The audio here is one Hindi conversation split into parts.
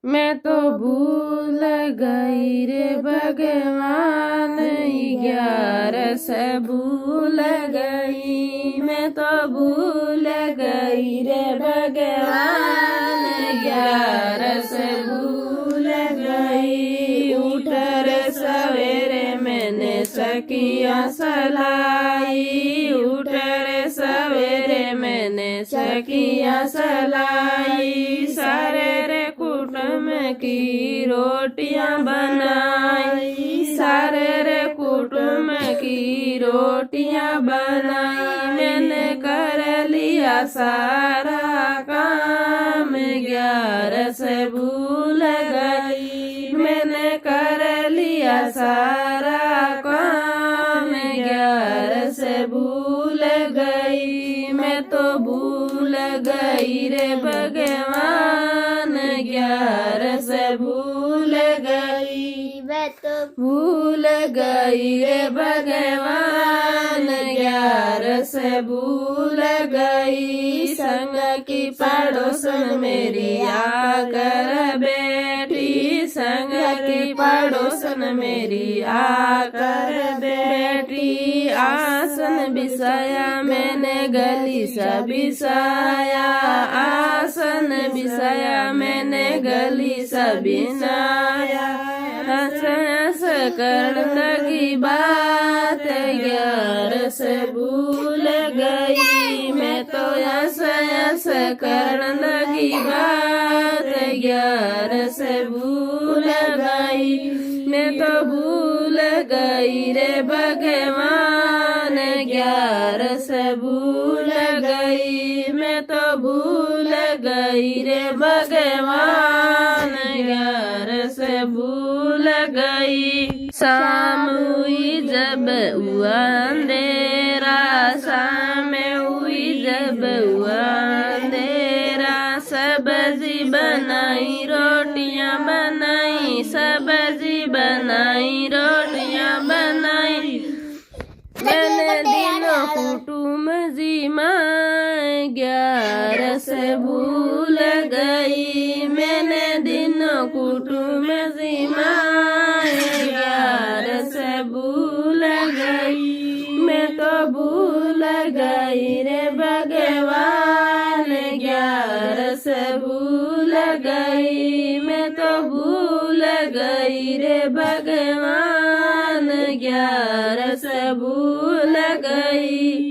मैं तो भूल गई रे भगवान, 11 से भूल गई। मैं तो भूल गई रे भगवान, 11 से भूल गई। उठ रे सवेरे मैंने सखिया सलाई, उठ रे सवेरे मैंने सखिया सलाई। सारे रे कुटुम की रोटियां बनाई, सारे रे कुटुम की रोटियां बनाई। मैंने कर लिया सारा काम, 11 से भूल गई। मैंने कर लिया सारा काम, 11 से भूल गई। मैं तो भूल गई रे भगवान, 11 से भूल गई। मैं तो भूल गई रे भगवान, 11 से भूल गई। संग की पड़ोसन मेरी आकर बैठी, संग की पड़ोसन मेरी आकर बैठी। आसन बिछाया मैंने गली सा बिछाया, आसन बिछाया मैंने गली सा बिछाया। हंस हंस कर लगी बात, 11 से भूल गई। मैं तो हंस हंस कर लगी बात, 11 से भूल गई। मैं तो भूल गई रे भगवान, 11 से भूल गई। मैं तो भूल गई रे भगवान, 11 से भूल गई। शाम हुई जब हुआ अंधेरा, शाम हुई जब हुआ अंधेरा। सब्जी बनाई रोटियां बनाई, सब्जी बनाई रोटियां बनाई। मैंने दिनों कुटुम जी माँ, 11 से भूल गई। मैंने दिनों कुटुम जी माँ, 11 से भूल गई। मैं तो भूल गई रे भगवान, 11 से भूल गई। मैं तो भूल गई रे भगवान, 11 से भूल गई।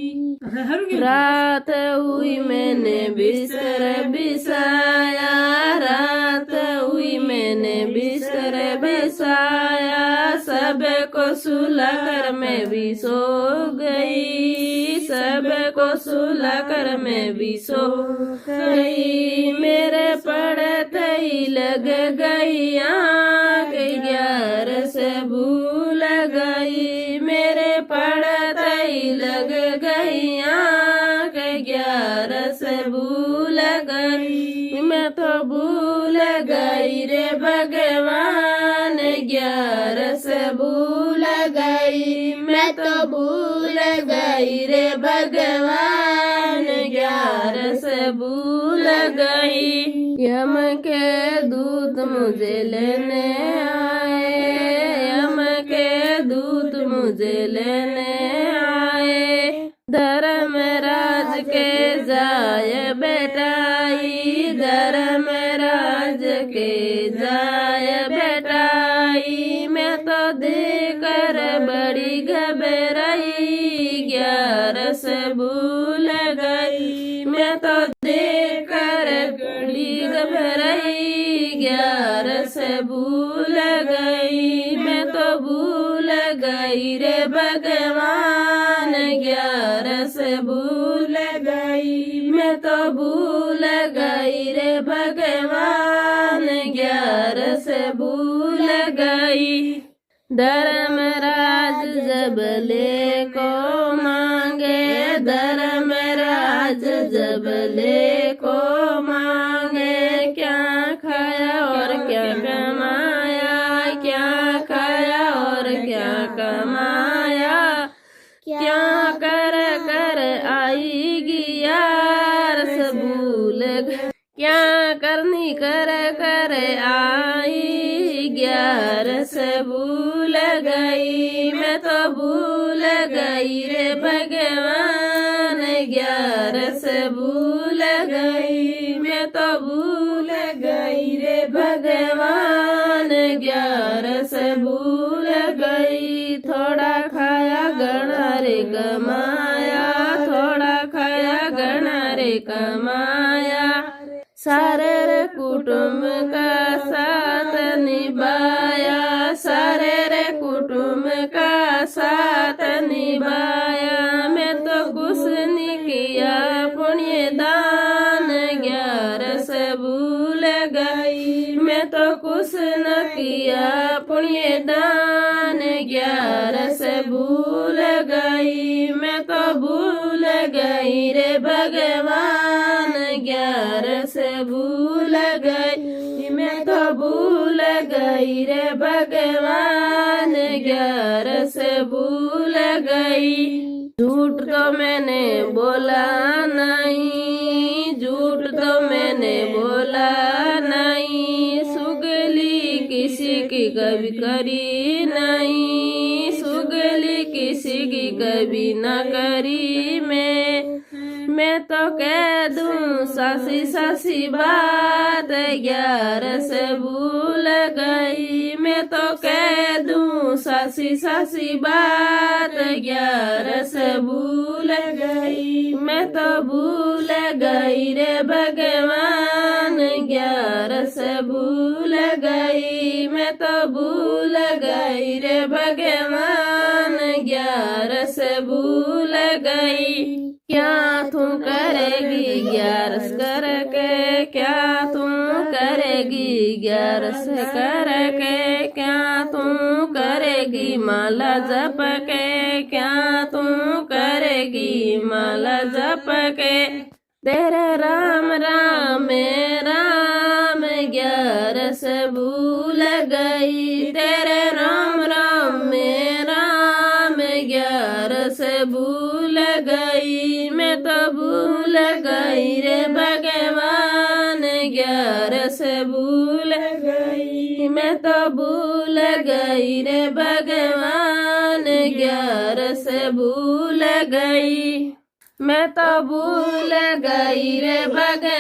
रात हुई मैंने बिस्तर बिछाया, रात हुई मैंने बिस्तर बिछाया। सबको सुला कर मैं भी सो गई, सबको सुला कर मैं भी सो गई। मेरे पड़ते ही लग गई आँख, 11 से भूल गई। मेरे पड़ते ही लग गई आँख, 11 से भूल गई। मैं तो भूल गई रे भगवान, 11 से भूल गई। मैं तो भूल गई रे भगवान, 11 से भूल गई। यम के दूत मुझे लेने आए, यम के दूत मुझे लेने आए। धर्मराज के जाय बेटाई, धर्मराज के जाय बेटाई। मैं तो देखकर बड़ी घबराई, 11 से भूल गई। मैं तो देखकर बड़ी घबराई, 11 से भूल गई। मैं तो भूल गई रे भगवान, 11 से भूल गई। मैं तो भूल गई रे भगवान, 11 से भूल गई। धर्मराज जब ले को मांगे, धर्मराज जब ले को मांगे। क्या खाया और क्या कमाया, क्या खाया और क्या कमाया। क्या कर कर आएगी यार, सब भूल गए। क्या करनी कर कर आई, 11 से भूल गई, मैं तो भूल गई रे भगवान, 11 से भूल गई, मैं तो भूल गई रे भगवान, 11 से भूल गई। थोड़ा खाया गणा रे कमाया, थोड़ा खाया गणा रे कमाया, सारे रे कुटुंब का साथ निभाया, सारे रे कुटुंब का साथ निभाया, मैं तो कुछ नहीं किया पुण्य दान, 11 से भूल गई, मैं तो कुछ न किया पुण्य दान, 11 से भूल गई, मैं तो भूल गई रे भगवान, 11 से भूल गई, मैं तो भूल गई रे भगवान, 11 से भूल गई। झूठ तो मैंने बोला नहीं, झूठ तो मैंने बोला नहीं, सुगली किसी की कभी करी नहीं, सुगली किसी की कभी न करी मैं तो कह दूं सासी सासी बात, 11 से भूल गई, मैं तो कह दूं सासी सासी बात, 11 से भूल गई, मैं तो भूल गई रे भगवान, 11 से भूल गई, मैं तो भूल गई रे भगवान, 11 से भूल गई। क्या तुम करेगी 11 करके, क्या तुम करेगी 11 करके, क्या तुम करेगी माला जप के, क्या तुम करेगी माला जप के, तेरे राम राम राम, 11 से भूल गई, तेरे राम राम राम, 11 से भूल गई, मैं तो भूल गई रे भगवान, 11 से भूल गई, मैं तो भूल गई रे भगवान, 11 से भूल गई, मैं तो भूल गई रे भगवान।